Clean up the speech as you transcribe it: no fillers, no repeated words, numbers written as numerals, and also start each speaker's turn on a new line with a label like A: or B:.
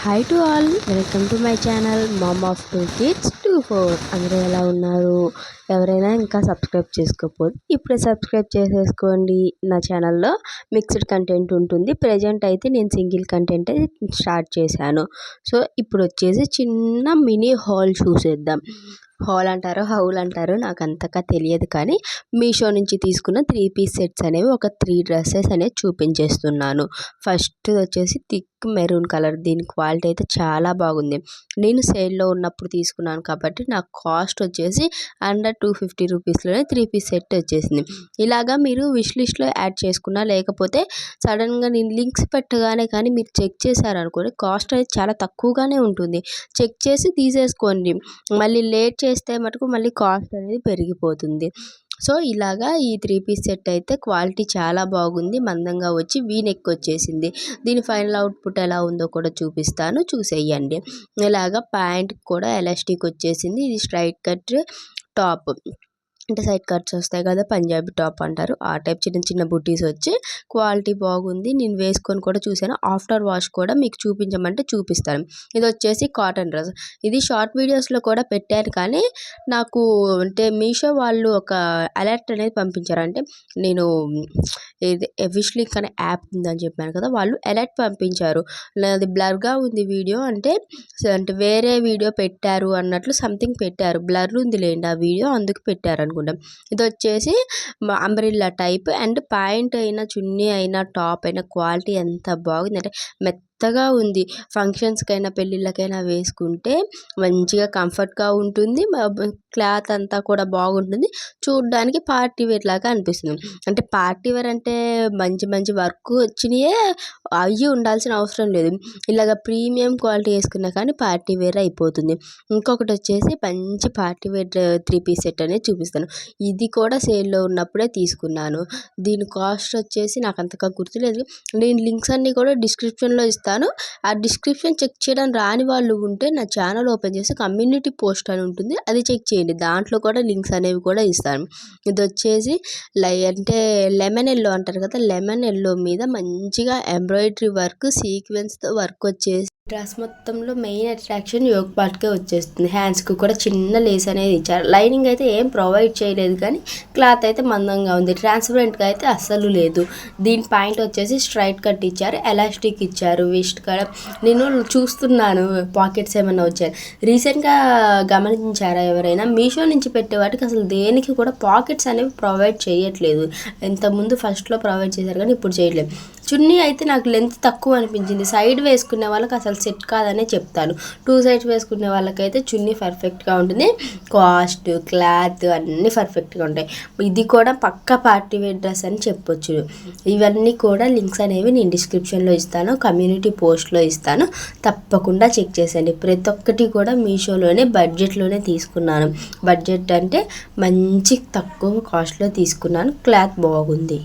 A: Hi to all, welcome to my channel mom of 2 kids 24. అందరూ ఎలా ఉన్నారు? ఎవరైనా ఇంకా సబ్స్క్రైబ్ చేసుకోకపోతే ఇప్పుడే సబ్స్క్రైబ్ చేసేసుకోండి. నా ఛానల్లో మిక్స్డ్ కంటెంట్ ఉంటుంది. ప్రజెంట్ అయితే నేను సింగిల్ కంటెంట్ స్టార్ట్ చేశాను. సో ఇప్పుడు వచ్చేసి చిన్న మినీ హాల్ చూసేద్దాం. హాల్ అంటారో హౌల్ అంటారో నాకు అంతగా తెలియదు, కానీ మీషో నుంచి తీసుకున్న 3 పీస్ సెట్స్ అనేవి ఒక 3 డ్రెస్సెస్ అనేవి చూపించేస్తున్నాను. ఫస్ట్ వచ్చేసి థిక్ మెరూన్ కలర్. దీని క్వాలిటీ అయితే చాలా బాగుంది. నేను సేల్లో ఉన్నప్పుడు తీసుకున్నాను కాబట్టి నాకు కాస్ట్ వచ్చేసి అండర్ 250 రూపీస్లోనే 3 పీస్ సెట్ వచ్చేసింది. ఇలాగా మీరు విష్ లిస్ట్లో యాడ్ చేసుకున్నా, లేకపోతే సడన్గా నేను లింక్స్ పెట్టగానే కానీ మీరు చెక్ చేశారనుకోండి, కాస్ట్ అనేది చాలా తక్కువగానే ఉంటుంది. చెక్ చేసి తీసేసుకోండి. మళ్ళీ లేట్ చేస్తే మటుకు మళ్ళీ కాస్ట్ అనేది పెరిగిపోతుంది. సో ఇలాగా ఈ 3 పీస్ సెట్ అయితే క్వాలిటీ చాలా బాగుంది. మందంగా వచ్చి వీ నెక్ వచ్చేసింది. దీని ఫైనల్ అవుట్పుట్ ఎలా ఉందో కూడా చూపిస్తాను, చూసేయండి. ఇలాగా ప్యాంట్ కూడా ఎలాస్టిక్ వచ్చేసింది. ఇది స్ట్రైట్ కట్ టాప్, అంటే సైడ్ కట్స్ వస్తాయి కదా, పంజాబీ టాప్ అంటారు ఆ టైప్. చిన్న చిన్న బుటీస్ వచ్చి క్వాలిటీ బాగుంది. నేను వేసుకొని కూడా చూసాను. ఆఫ్టర్ వాష్ కూడా మీకు చూపించమంటే చూపిస్తాను. ఇది వచ్చేసి కాటన్ డ్రెస్. ఇది షార్ట్ వీడియోస్లో కూడా పెట్టాను, కానీ నాకు అంటే మీషో వాళ్ళు ఒక అలర్ట్ అనేది పంపించారు. అంటే నేను ఇది విష్ లింక్ అనే యాప్ ఉందని చెప్పాను కదా, వాళ్ళు అలర్ట్ పంపించారు. నాది బ్లర్గా ఉంది వీడియో, అంటే వేరే వీడియో పెట్టారు అన్నట్లు సంథింగ్ పెట్టారు. బ్లర్ ఉంది లేండి ఆ వీడియో, అందుకు పెట్టారు అనుకుంటాం. ఇది వచ్చేసి అంబ్రిల్లా టైప్. అండ్ ప్యాంట్ అయినా చున్నీ అయినా టాప్ అయినా క్వాలిటీ ఎంత బాగుంది అంటే మెత్తగా ఉంది. ఫంక్షన్స్కైనా పెళ్ళిళ్ళకైనా వేసుకుంటే మంచిగా కంఫర్ట్గా ఉంటుంది. క్లాత్ అంతా కూడా బాగుంటుంది. చూడడానికి పార్టీ వేర్ లాగా అనిపిస్తుంది. అంటే పార్టీ వేర్ అంటే మంచి మంచి వర్క్ వచ్చినాయే అయ్యి ఉండాల్సిన అవసరం లేదు. ఇలాగ ప్రీమియం క్వాలిటీ వేసుకున్నా కానీ పార్టీ వేర్ అయిపోతుంది. ఇంకొకటి వచ్చేసి మంచి పార్టీ వేర్ 3 పీస్ సెట్ అనేది చూపిస్తాను. ఇది కూడా సేల్లో ఉన్నప్పుడే తీసుకున్నాను. దీని కాస్ట్ వచ్చేసి నాకు అంతగా గుర్తులేదు. నేను లింక్స్ అన్నీ కూడా డిస్క్రిప్షన్లో ఇస్తాను. ఆ డిస్క్రిప్షన్ చెక్ చేయడం రాని వాళ్ళు ఉంటే నా ఛానల్ ఓపెన్ చేసి కమ్యూనిటీ పోస్ట్ అని ఉంటుంది, అది చెక్ చేయండి. దాంట్లో కూడా లింక్స్ అనేవి కూడా ఇస్తాను. ఇది వచ్చేసి అంటే లెమన్ ఎల్లో అంటారు కదా, లెమన్ ఎల్లో మీద మంచిగా ఎంబ్రాయిడరీ వర్క్, సీక్వెన్స్తో వర్క్ వచ్చేసి డ్రెస్ మొత్తంలో మెయిన్ అట్రాక్షన్ యోగ్ పార్ట్కే వచ్చేస్తుంది. హ్యాండ్స్కి కూడా చిన్న లేస్ అనేది ఇచ్చారు. లైనింగ్ అయితే ఏం ప్రొవైడ్ చేయలేదు, కానీ క్లాత్ అయితే మందంగా ఉంది. ట్రాన్స్పరెంట్గా అయితే అస్సలు లేదు. దీని పాయింట్ వచ్చేసి స్ట్రైట్ కట్ ఇచ్చారు, ఎలాస్టిక్ ఇచ్చారు. వేస్ట్ కూడా నేను చూస్తున్నాను పాకెట్స్ ఏమైనా వచ్చాయి. రీసెంట్గా గమనించారా ఎవరైనా, మీషో నుంచి పెట్టే వాటికి అసలు దేనికి కూడా పాకెట్స్ అనేవి ప్రొవైడ్ చేయట్లేదు. ఇంతకుముందు ఫస్ట్లో ప్రొవైడ్ చేశారు కానీ ఇప్పుడు చేయట్లేదు. చున్నీ అయితే నాకు లెంత్ తక్కువ అనిపించింది. సైడ్ వేసుకునే వాళ్ళకి అసలు సెట్ కాదనే చెప్తాను. 2 సైడ్స్ వేసుకునే వాళ్ళకైతే చున్నీ పర్ఫెక్ట్గా ఉంటుంది. కాస్ట్, క్లాత్ అన్నీ పర్ఫెక్ట్గా ఉంటాయి. ఇది కూడా పక్కా పార్టీ వేర్ డ్రెస్ అని చెప్పొచ్చు. ఇవన్నీ కూడా లింక్స్ అనేవి నేను డిస్క్రిప్షన్లో ఇస్తాను, కమ్యూనిటీ పోస్ట్లో ఇస్తాను. తప్పకుండా చెక్ చేసేయండి. ప్రతి ఒక్కటి కూడా మీషోలోనే బడ్జెట్లోనే తీసుకున్నాను. బడ్జెట్ అంటే మంచి తక్కువ కాస్ట్లో తీసుకున్నాను. క్లాత్ బాగుంది.